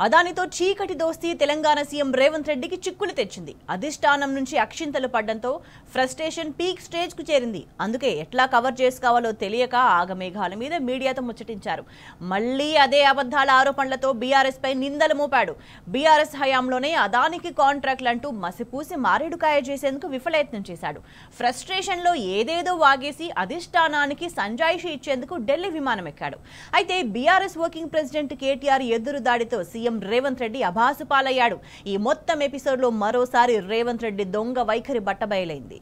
అదానితో చీకటి దోస్తీ తెలంగాణ సీఎం రేవంత్ రెడ్డికి చిక్కులు తెచ్చింది. అధిష్టానం నుంచి అక్షింతలు పడ్డంతో ఫ్రస్ట్రేషన్ పీక్ స్టేజ్ కు చేరింది. అందుకే ఎట్లా కవర్ చేసుకోవాలో తెలియక ఆగమేఘాల మీద మీడియాతో ముచ్చటించారు. మళ్లీ అదే అబద్ధాల ఆరోపణలతో బీఆర్ఎస్ పై నిందలు మోపాడు. బీఆర్ఎస్ హయాంలోనే అదానికి కాంట్రాక్ట్లంటూ మసిపూసి మారేడుకాయ చేసేందుకు విఫలయత్నం చేశాడు. ఫ్రస్ట్రేషన్ లో ఏదేదో వాగేసి అధిష్టానానికి సంజాయిషి ఇచ్చేందుకు ఢిల్లీ విమానం ఎక్కాడు. అయితే బీఆర్ఎస్ వర్కింగ్ ప్రెసిడెంట్ కేటీఆర్ ఎదురు దాడితో సీఎం రేవంత్ రెడ్డి అభాసుపాలయ్యాడు. ఈ మొత్తం ఎపిసోడ్ లో మరోసారి రేవంత్ రెడ్డి దొంగ వైఖరి బట్టబయలైంది.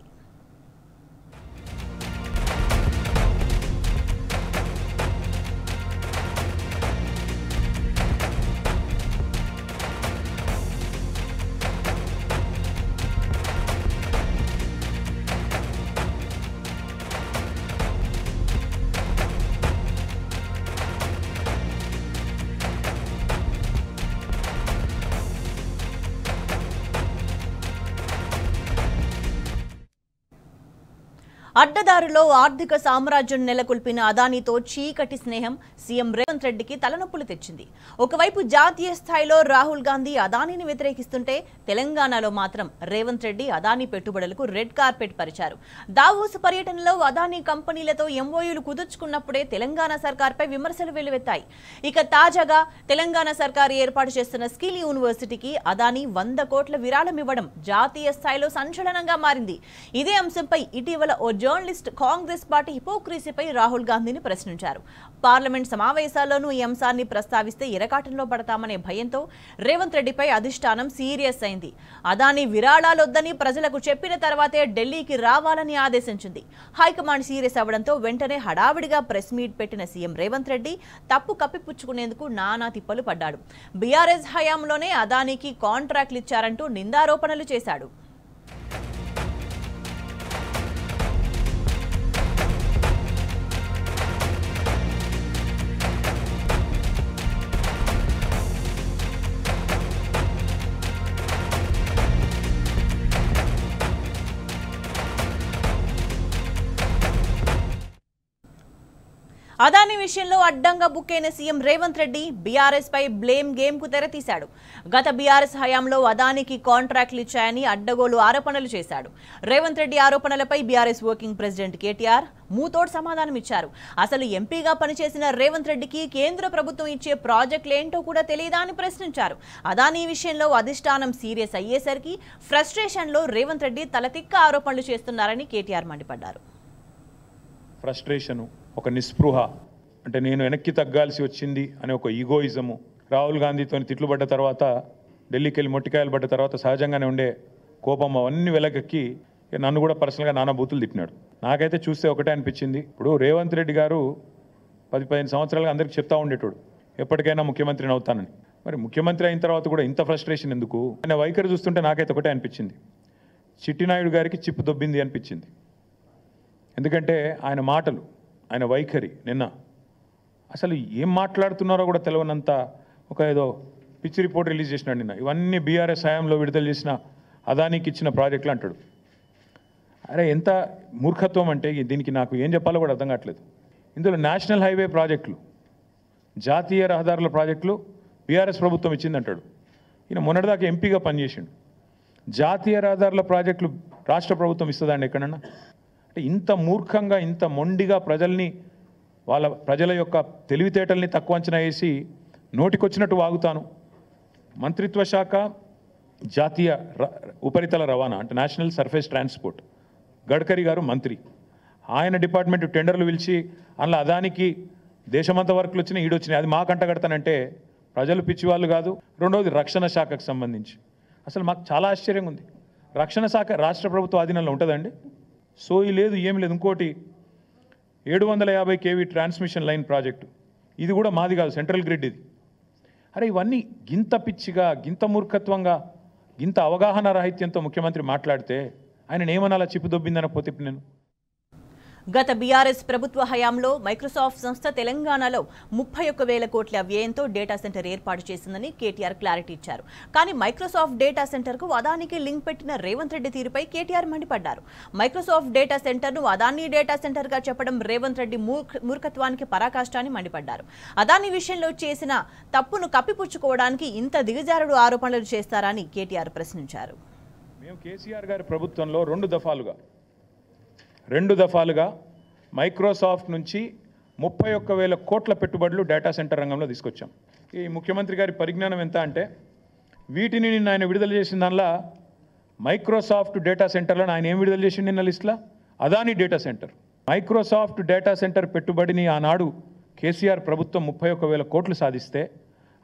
అడ్డదారిలో ఆర్థిక సామ్రాజ్యం నెలకొల్పిన అదానితో చీకటి స్నేహం సీఎం రేవంత్ రెడ్డికి తలనొప్పులు తెచ్చింది. ఒకవైపు జాతీయ స్థాయిలో రాహుల్ గాంధీ అదానిని వ్యతిరేకిస్తుంటే తెలంగాణలో మాత్రం రేవంత్ రెడ్డి అదాని పెట్టుబడులకు రెడ్ కార్పెట్ పరిచారు. దావోస్ పర్యటనలో అదాని కంపెనీలతో ఎంఓయూలు కుదుర్చుకున్నప్పుడే తెలంగాణ సర్కార్పై విమర్శలు వెల్లువెత్తాయి. ఇక తాజాగా తెలంగాణ సర్కారు ఏర్పాటు చేస్తున్న స్కిల్ యూనివర్సిటీకి అదాని 100 కోట్ల విరాళం ఇవ్వడం జాతీయ స్థాయిలో సంచలనంగా మారింది. ఇదే అంశంపై ఇటీవల ఓ జర్నలిస్ట్ కాంగ్రెస్ పార్టీ హిపోక్రసీపై రాహుల్ గాంధీని ప్రశ్నించారు. పార్లమెంట్ సమావేశాల్లోనూ ఈ అంశాన్ని ప్రస్తావిస్తే ఇరకాటంలో పడతామనే భయంతో రేవంత్ రెడ్డిపై అధిష్టానం సీరియస్ అయింది. అదాని విరాళాలొద్దని ప్రజలకు చెప్పిన తర్వాతే ఢిల్లీకి రావాలని ఆదేశించింది. హైకమాండ్ సీరియస్ అవ్వడంతో వెంటనే హడావిడిగా ప్రెస్ మీట్ పెట్టిన సీఎం రేవంత్ రెడ్డి తప్పు కప్పిపుచ్చుకునేందుకు నానా తిప్పలు పడ్డాడు. బీఆర్ఎస్ హయాంలోనే అదానికి కాంట్రాక్ట్లు ఇచ్చారంటూ నిందారోపణలు చేశాడు. అదాని విషయంలో అడ్డంగా బుక్ అయిన సీఎం రేవంత్ రెడ్డి బీఆర్ఎస్ పై బ్లేమ్ గేమ్ కు తెరతీశాడు. గత బీఆర్ఎస్ హయాంలో అదానికి కాంట్రాక్ట్లు ఇచ్చాయని అడ్డగోలు ఆరోపణలు చేశాడు. రేవంత్ రెడ్డి ఆరోపణలపై బీఆర్ఎస్ వర్కింగ్ ప్రెసిడెంట్ కేటీఆర్ మూతోడు సమాధానం ఇచ్చారు. అసలు ఎంపీగా పనిచేసిన రేవంత్ రెడ్డికి కేంద్ర ప్రభుత్వం ఇచ్చే ప్రాజెక్టులేంటో కూడా తెలియదా అని ప్రశ్నించారు. అదాని విషయంలో అధిష్టానం సీరియస్ అయ్యేసరికి ఫ్రస్ట్రేషన్ లో రేవంత్ రెడ్డి తలతిక్క ఆరోపణలు చేస్తున్నారని కేటీఆర్ మండిపడ్డారు. ఫ్రస్ట్రేషను, ఒక నిస్పృహ, అంటే నేను వెనక్కి తగ్గాల్సి వచ్చింది అనే ఒక ఈగోయిజము, రాహుల్ గాంధీతో తిట్లు పడ్డ తర్వాత, ఢిల్లీకి వెళ్ళి మొట్టికాయలు పడ్డ తర్వాత సహజంగానే ఉండే కోపం అవన్నీ వెలకెక్కి నన్ను కూడా పర్సనల్గా నానా బూతులు తిట్టినాడు. నాకైతే చూస్తే ఒకటే అనిపించింది, ఇప్పుడు రేవంత్ రెడ్డి గారు 10-15 సంవత్సరాలుగా అందరికీ చెప్తా ఉండేటోడు ఎప్పటికైనా ముఖ్యమంత్రిని అవుతానని. మరి ముఖ్యమంత్రి అయిన తర్వాత కూడా ఇంత ఫ్రస్ట్రేషన్ ఎందుకు? ఆయన వైఖరి చూస్తుంటే నాకైతే ఒకటే అనిపించింది, చిట్టినాయుడు గారికి చిప్పు దొబ్బింది అనిపించింది. ఎందుకంటే ఆయన మాటలు, ఆయన వైఖరి, నిన్న అసలు ఏం మాట్లాడుతున్నారో కూడా తెలియనంత ఒక ఏదో పిచ్చి రిపోర్ట్ రిలీజ్ చేసినాడు నిన్న. ఇవన్నీ బీఆర్ఎస్ హయాంలో విడుదల చేసిన అదానికి ఇచ్చిన ప్రాజెక్టులు అంటాడు. అరే ఎంత మూర్ఖత్వం అంటే దీనికి నాకు ఏం చెప్పాలో కూడా అర్థం కావట్లేదు. ఇందులో నేషనల్ హైవే ప్రాజెక్టులు, జాతీయ రహదారుల ప్రాజెక్టులు బీఆర్ఎస్ ప్రభుత్వం ఇచ్చిందంటాడు. ఈయన మొన్నటిదాకా ఎంపీగా పనిచేసిండు. జాతీయ రహదారుల ప్రాజెక్టులు రాష్ట్ర ప్రభుత్వం ఇస్తుందండి ఎక్కడన్నా? అంటే ఇంత మూర్ఖంగా, ఇంత మొండిగా ప్రజల యొక్క తెలివితేటల్ని తక్కువ అంచనా వేసి నోటికొచ్చినట్టు వాగుతాను. మంత్రిత్వ శాఖ జాతీయ ఉపరితల రవాణా అంటే నేషనల్ సర్ఫేస్ ట్రాన్స్పోర్ట్, గడ్కరీ గారు మంత్రి, ఆయన డిపార్ట్మెంట్ టెండర్లు పిలిచి అందులో అదానికి దేశమంతా వర్కులు వచ్చినాయి, ఈడొచ్చినాయి, అది మాకంట కడతానంటే ప్రజలు పిచ్చివాళ్ళు కాదు. రెండవది రక్షణ శాఖకు సంబంధించి అసలు మాకు చాలా ఆశ్చర్యంగా ఉంది. రక్షణ శాఖ రాష్ట్ర ప్రభుత్వ ఆధీనంలో ఉంటుందండి? సోయి లేదు, ఏమి లేదు. ఇంకోటి 750 kV ట్రాన్స్మిషన్ లైన్ ప్రాజెక్టు, ఇది కూడా మాది కాదు, సెంట్రల్ గ్రిడ్ ఇది. అరే ఇవన్నీ గింత పిచ్చిగా, గింత మూర్ఖత్వంగా, గింత అవగాహన రాహిత్యంతో ముఖ్యమంత్రి మాట్లాడితే ఆయన ఏమనాలా? చిప్పు దొబ్బిందనకపోతే ఇప్పుడు నేను గత బీఆర్ఎస్ ప్రభుత్వ హయాంలో మైక్రోసాఫ్ట్ సంస్థ తెలంగాణలో 31,000 కోట్ల వ్యయంతో డేటా సెంటర్ ఏర్పాటు చేసిందని కేటీఆర్ క్లారిటీ ఇచ్చారు. కానీ మైక్రోసాఫ్ట్ డేటా సెంటర్కు అదానికి లింక్ పెట్టిన రేవంత్ రెడ్డి తీరుపై కేటీఆర్ మండిపడ్డారు. మైక్రోసాఫ్ట్ డేటా సెంటర్ను అదానీ డేటా సెంటర్గా చెప్పడం రేవంత్ రెడ్డి మూర్ఖత్వానికి పరాకాష్టాన్ని మండిపడ్డారు. అదానీ విషయంలో చేసిన తప్పును కప్పిపుచ్చుకోవడానికి ఇంత దిగజారుడు ఆరోపణలు చేస్తారని కేటీఆర్ ప్రశ్నించారు. మేము కేసీఆర్ గారి ప్రభుత్వంలో రెండు దఫాలుగా మైక్రోసాఫ్ట్ నుంచి 31,000 కోట్ల పెట్టుబడులు డేటా సెంటర్ రంగంలో తీసుకొచ్చాం. ఈ ముఖ్యమంత్రి గారి పరిజ్ఞానం ఎంత అంటే వీటిని నిన్న ఆయన విడుదల చేసిన దానిలో మైక్రోసాఫ్ట్ డేటా సెంటర్లను ఆయన ఏం విడుదల చేసిండు నిన్న లిస్టులో? Adani data centre. Microsoft data centre పెట్టుబడిని ఆనాడు కేసీఆర్ ప్రభుత్వం 31,000 కోట్లు సాధిస్తే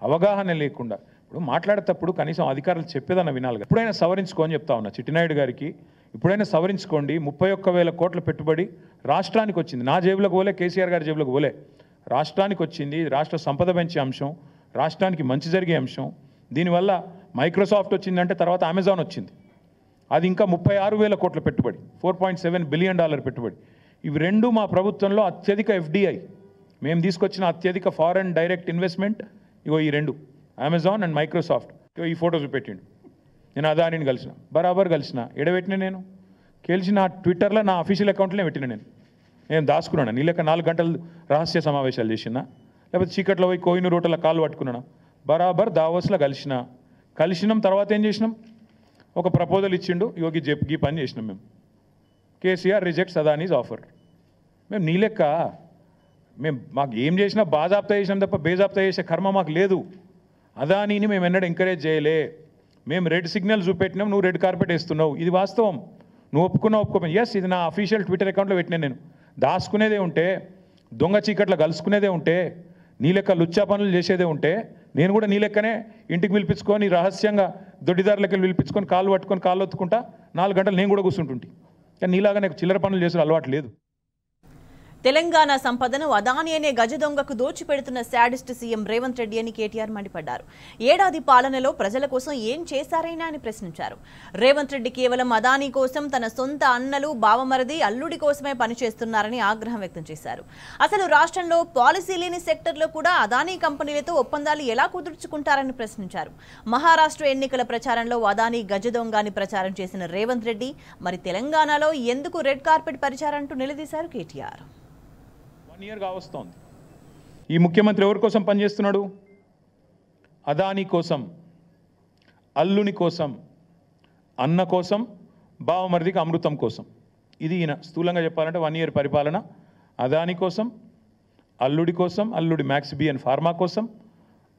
అవగాహన లేకుండా ఇప్పుడు మాట్లాడేటప్పుడు కనీసం అధికారులు చెప్పేదన్న వినాలి. ఇప్పుడైనా సవరించుకోని చెప్తా ఉన్నా చిట్టినాయుడు గారికి, ఇప్పుడైనా సవరించుకోండి. 31,000 కోట్ల పెట్టుబడి రాష్ట్రానికి వచ్చింది. నా జేబులకు పోలే, కేసీఆర్ గారి జేబులకు పోలే, రాష్ట్రానికి వచ్చింది. రాష్ట్ర సంపద పెంచే అంశం, రాష్ట్రానికి మంచి జరిగే అంశం. దీనివల్ల మైక్రోసాఫ్ట్ వచ్చిందంటే తర్వాత అమెజాన్ వచ్చింది, అది ఇంకా 36,000 కోట్ల పెట్టుబడి, $4.7 బిలియన్ పెట్టుబడి. ఇవి రెండు మా ప్రభుత్వంలో అత్యధిక FDI మేము తీసుకొచ్చిన అత్యధిక ఫారెన్ డైరెక్ట్ ఇన్వెస్ట్మెంట్. ఇగో ఈ రెండు, అమెజాన్ అండ్ మైక్రోసాఫ్ట్. ఇగో ఈ ఫోటోస్ పెట్టిండు. నేను అదానిని కలిసిన, బరాబర్ కలిసిన. ఎడబెట్టిన నేను కలిసిన ట్విట్టర్లో నా అఫీషియల్ అకౌంట్లోనే పెట్టిన. నేను దాచుకున్నాను. నీ లెక్క 4 గంటలు రహస్య సమావేశాలు చేసిన, లేకపోతే చీకట్లో పోయి కోహినూరు రోడ్ల కాళ్ళు పట్టుకున్నాను. బరాబర్ దావోస్లో కలిసినాం. తర్వాత ఏం చేసినాం? ఒక ప్రపోజల్ ఇచ్చిండు, యోగి గీ పని చేసినాం మేము. KCR rejects Adanis offer. మేము నీ లెక్క మాకు ఏం చేసినా బాజాబ్తా చేసినాం తప్ప బేజాబ్తా చేసే కర్మ మాకు లేదు. అదానీని మేము ఎన్నడూ ఎంకరేజ్ చేయలే. మేము రెడ్ సిగ్నల్ చూపెట్టినాం, నువ్వు రెడ్ కార్పెట్ వేస్తున్నావు. ఇది వాస్తవం. నువ్వు ఒప్పుకోమని ఎస్, ఇది నా అఫీషియల్ ట్విట్టర్ అకౌంట్లో పెట్టినా. నేను దాచుకునేదే ఉంటే, దొంగ చీకట్లో కలుసుకునేదే ఉంటే, నీ లెక్క లుచ్చా పనులు చేసేదే ఉంటే, నేను కూడా నీ లెక్కనే ఇంటికి పిలిపించుకొని రహస్యంగా దొడ్డిదారులకి పిలిపించుకొని కాళ్ళు పట్టుకొని కాళ్ళు ఒత్తుకుంటా 4 గంటలు నేను కూడా కూర్చుంటుంటే. కానీ నీలాగా నాకు చిల్లర పనులు చేసే అలవాటు లేదు. తెలంగాణ సంపదను అదానీ అనే గజదొంగకు దోచిపెడుతున్న శాడిస్ట్ సీఎం రేవంత్ రెడ్డి అని కేటీఆర్ మండిపడ్డారు. ఏడాది పాలనలో ప్రజల కోసం ఏం చేశారైనా అని ప్రశ్నించారు. రేవంత్ రెడ్డి కేవలం అదానీ కోసం, తన సొంత అన్నలు, బావమరిది, అల్లుడి కోసమే పనిచేస్తున్నారని ఆగ్రహం వ్యక్తం చేశారు. అసలు రాష్ట్రంలో పాలసీ లేని సెక్టర్లో కూడా అదానీ కంపెనీలతో ఒప్పందాలు ఎలా కుదుర్చుకుంటారని ప్రశ్నించారు. మహారాష్ట్ర ఎన్నికల ప్రచారంలో అదానీ గజదొంగ అని ప్రచారం చేసిన రేవంత్ రెడ్డి మరి తెలంగాణలో ఎందుకు రెడ్ కార్పెట్ పరిచారంటూ నిలదీశారు కేటీఆర్. 1 year కావస్తోంది. ఈ ముఖ్యమంత్రి ఎవరి కోసం పనిచేస్తున్నాడు? అదానీ కోసం, అల్లుని కోసం, అన్న కోసం, బావమరిదికి అమృతం కోసం. ఇది ఈయన స్థూలంగా చెప్పాలంటే 1 year పరిపాలన. అదానీ కోసం, అల్లుడి కోసం, అల్లుడి మ్యాక్స్ బిఎన్ ఫార్మా కోసం,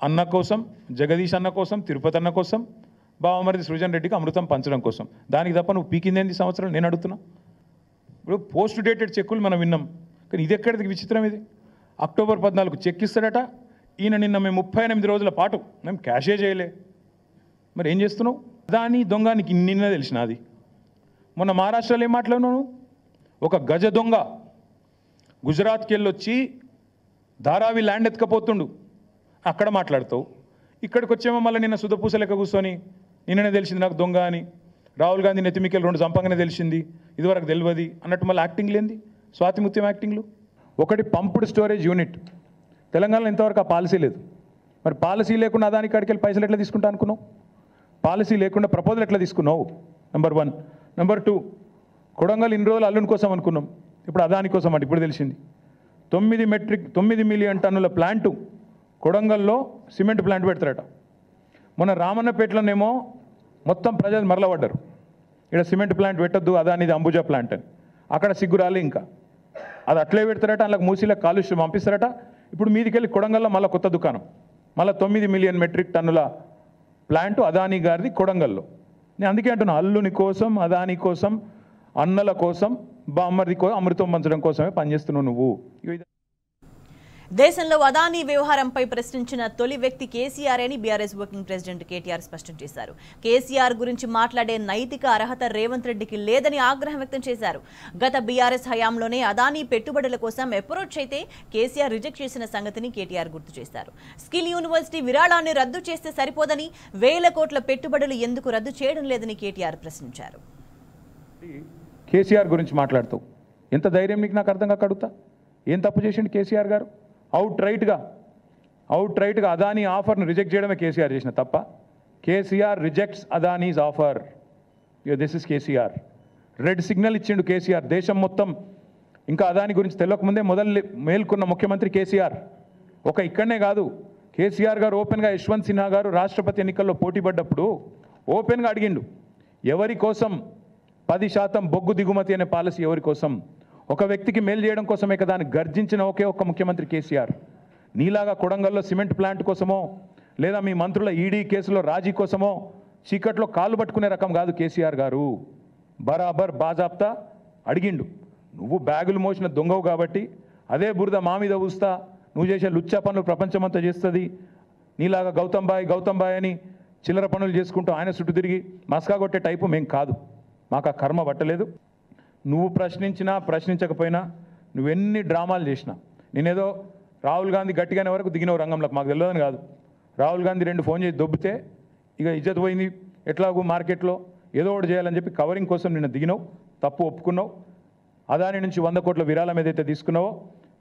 అన్న కోసం, జగదీష్ అన్న కోసం, తిరుపతి అన్న కోసం, బావమరిది సృజన్ రెడ్డికి అమృతం పంచడం కోసం. దానికి తప్ప నువ్వు పీకిందేంది సంవత్సరం నేను అడుగుతున్నా. ఇప్పుడు పోస్ట్ డేటెడ్ చెక్కులు మనం విన్నాం, కానీ ఇది ఎక్కడికి విచిత్రం. ఇది అక్టోబర్ 14 చెక్ ఇస్తాడట ఈయన. నిన్న మేము 38 రోజుల పాటు మేము క్యాషే చేయలే. మరి ఏం చేస్తున్నావు? అదానీ దొంగనికి నిన్న తెలిసిన. అది మొన్న మహారాష్ట్రలో ఏం మాట్లాడినావు? ఒక గజ దొంగ గుజరాత్కి వెళ్ళొచ్చి ధారావి ల్యాండ్ ఎత్తుకపోతుండు, అక్కడ మాట్లాడతావు. ఇక్కడికి వచ్చేమో మళ్ళీ నిన్న సుధపూస లెక్క కూర్చొని నిన్ననే తెలిసింది నాకు దొంగ అని. రాహుల్ గాంధీ నెత్తిమికెళ్ళి 2 చంపంగానే తెలిసింది, ఇదివరకు తెలియదు అన్నట్టు మళ్ళీ యాక్టింగ్ లేనిది, స్వాతిముత్యం యాక్టింగ్లు. ఒకటి పంప్డ్ స్టోరేజ్ యూనిట్. తెలంగాణలో ఇంతవరకు ఆ పాలసీ లేదు. మరి పాలసీ లేకుండా అదాని కాడికి వెళ్ళి పైసలు ఎట్లా తీసుకుంటా అనుకున్నావు? పాలసీ లేకుండా ప్రపోజల్ ఎట్లా తీసుకున్నావు? నెంబర్ 1. నెంబర్ 2, కొడంగల్ ఇన్ని రోజులు అల్లుని కోసం అనుకున్నాం, ఇప్పుడు అదాని కోసం అంటే ఇప్పుడు తెలిసింది. 9 మిలియన్ టన్నుల ప్లాంటు కొడంగల్లో సిమెంట్ ప్లాంట్ పెడతారట. మొన్న రామన్నపేటలోనేమో మొత్తం ప్రజలు మరలబడ్డారు, ఇక్కడ సిమెంట్ ప్లాంట్ పెట్టద్దు, అదానిది అంబుజా ప్లాంట్ అని. అక్కడ సిగ్గురాలి ఇంకా అది అట్లే పెడతారట, అందులో మూసీలకు కాలుష్యం పంపిస్తారట. ఇప్పుడు మీదికెళ్ళి కొడంగల్లో మళ్ళీ కొత్త దుకాణం, మళ్ళీ 9 మిలియన్ మెట్రిక్ టన్నుల ప్లాంటు అదానీ గారిది కొడంగల్లో. నేను అందుకే అంటున్నా, అల్లుని కోసం, అదానీ కోసం, అన్నల కోసం, బామ్మరిది కోసం అమృతం పంచడం కోసమే పనిచేస్తున్నావు నువ్వు. దేశంలో అదానీ వ్యవహారంపై ప్రశ్నించిన తొలి వ్యక్తి కేసీఆర్ అని బీఆర్ఎస్ వర్కింగ్ ప్రెసిడెంట్ కేటీఆర్ స్పష్టం చేశారు. కేసీఆర్ గురించి మాట్లాడే నైతిక అర్హత రేవంత్ రెడ్డికి లేదని ఆగ్రహం వ్యక్తం చేశారు. గత బీఆర్ఎస్ హయాంలోనే అదానీ పెట్టుబడుల కోసం అప్రోచ్ అయితే కేసీఆర్ రిజెక్ట్ చేసిన సంగతిని కేటీఆర్ గుర్తు చేశారు. స్కిల్ యూనివర్సిటీ విరాళాన్ని రద్దు చేస్తే సరిపోదని, 1,000 కోట్ల పెట్టుబడులు ఎందుకు రద్దు చేయడం లేదని కేటీఆర్ ప్రశ్నించారు. కేసీఆర్ గురించి మాట్లాడుతూ ఎంత ధైర్యం నీకు నాకు అర్థం కాక అడుగుతా. ఏం తప్పు చేసిండు కేసీఆర్ గారు? అవుట్ రైట్గా అదానీ ఆఫర్ను రిజెక్ట్ చేయడమే కేసీఆర్ చేసిన తప్ప. KCR rejects Adanis offer. This is KCR. Red signal ఇచ్చిండు కేసీఆర్. దేశం మొత్తం ఇంకా అదాని గురించి తెలియకముందే మేల్కొన్న ముఖ్యమంత్రి కేసీఆర్. ఇక్కడనే కాదు, కేసీఆర్ గారు ఓపెన్గా యశ్వంత్ సిన్హా గారు రాష్ట్రపతి ఎన్నికల్లో పోటీ పడ్డప్పుడు ఓపెన్గా అడిగిండు, ఎవరి కోసం 10% బొగ్గు దిగుమతి అనే పాలసీ ఎవరి కోసం? ఒక వ్యక్తికి మేలు చేయడం కోసమే కదా అని గర్జించిన ఒకే ఒక్క ముఖ్యమంత్రి కేసీఆర్. నీలాగా కొడంగల్లో సిమెంట్ ప్లాంట్ కోసమో లేదా మీ మంత్రుల ఈడీ కేసులో రాజీ కోసమో చీకట్లో కాళ్ళు పట్టుకునే రకం కాదు కేసీఆర్ గారు. బరాబర్ బాజాప్తా అడిగిండు. నువ్వు బ్యాగులు మోసిన దొంగవు కాబట్టి అదే బురద మా మీద ఊస్తా, నువ్వు చేసే లుచ్చా పనులు ప్రపంచమంతా చేస్తుంది, నీలాగా గౌతమ్ బాయ్ అని చిల్లర పనులు చేసుకుంటూ ఆయన చుట్టూ తిరిగి మస్కా కొట్టే టైపు మేం కాదు. మాకు ఆ కర్మ పట్టలేదు. నువ్వు ప్రశ్నించకపోయినా నువ్వెన్ని డ్రామాలు చేసినా, నేనేదో రాహుల్ గాంధీ గట్టిగానే వరకు దిగినవు రంగంలోకి, మాకు తెలియదని కాదు. రాహుల్ గాంధీ 2 ఫోన్ చేసి దొబ్బితే ఇక ఇజ్జత్ పోయింది, ఎట్లాగూ మార్కెట్లో ఏదో ఒకటి చేయాలని చెప్పి కవరింగ్ కోసం నిన్న దిగినావు, తప్పు ఒప్పుకున్నావు. అదాని నుంచి 100 కోట్ల విరాళం ఏదైతే తీసుకున్నావో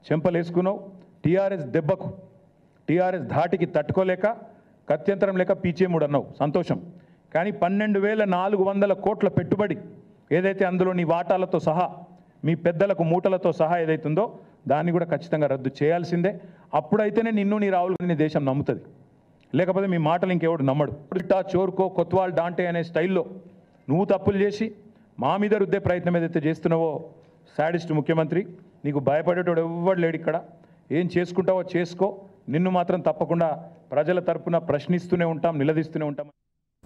చెంపలేసుకున్నావు. టీఆర్ఎస్ దెబ్బకు, టీఆర్ఎస్ ధాటికి తట్టుకోలేక కత్యంతరం లేక పీచేముడు అన్నావు, సంతోషం. కానీ 12,400 కోట్ల పెట్టుబడి ఏదైతే అందులో నీ వాటాలతో సహా మీ పెద్దలకు మూటలతో సహా ఏదైతుందో దాన్ని కూడా ఖచ్చితంగా రద్దు చేయాల్సిందే. అప్పుడైతేనే నిన్ను నీ రాహుల్ గాంధీ దేశం నమ్ముతుంది, లేకపోతే మీ మాటలు ఇంకెవడు నమ్మడు. చోర్కో కొత్వాల్ డాంటే అనే స్టైల్లో నువ్వు తప్పులు చేసి మా మీద రుద్దే ప్రయత్నం ఏదైతే చేస్తున్నావో, సాడిస్ట్ ముఖ్యమంత్రి, నీకు భయపడేటోడు ఎవ్వడు లేడు ఇక్కడ. ఏం చేసుకుంటావో చేసుకో, నిన్ను మాత్రం తప్పకుండా ప్రజల తరపున ప్రశ్నిస్తూనే ఉంటాం, నిలదీస్తూనే ఉంటాం.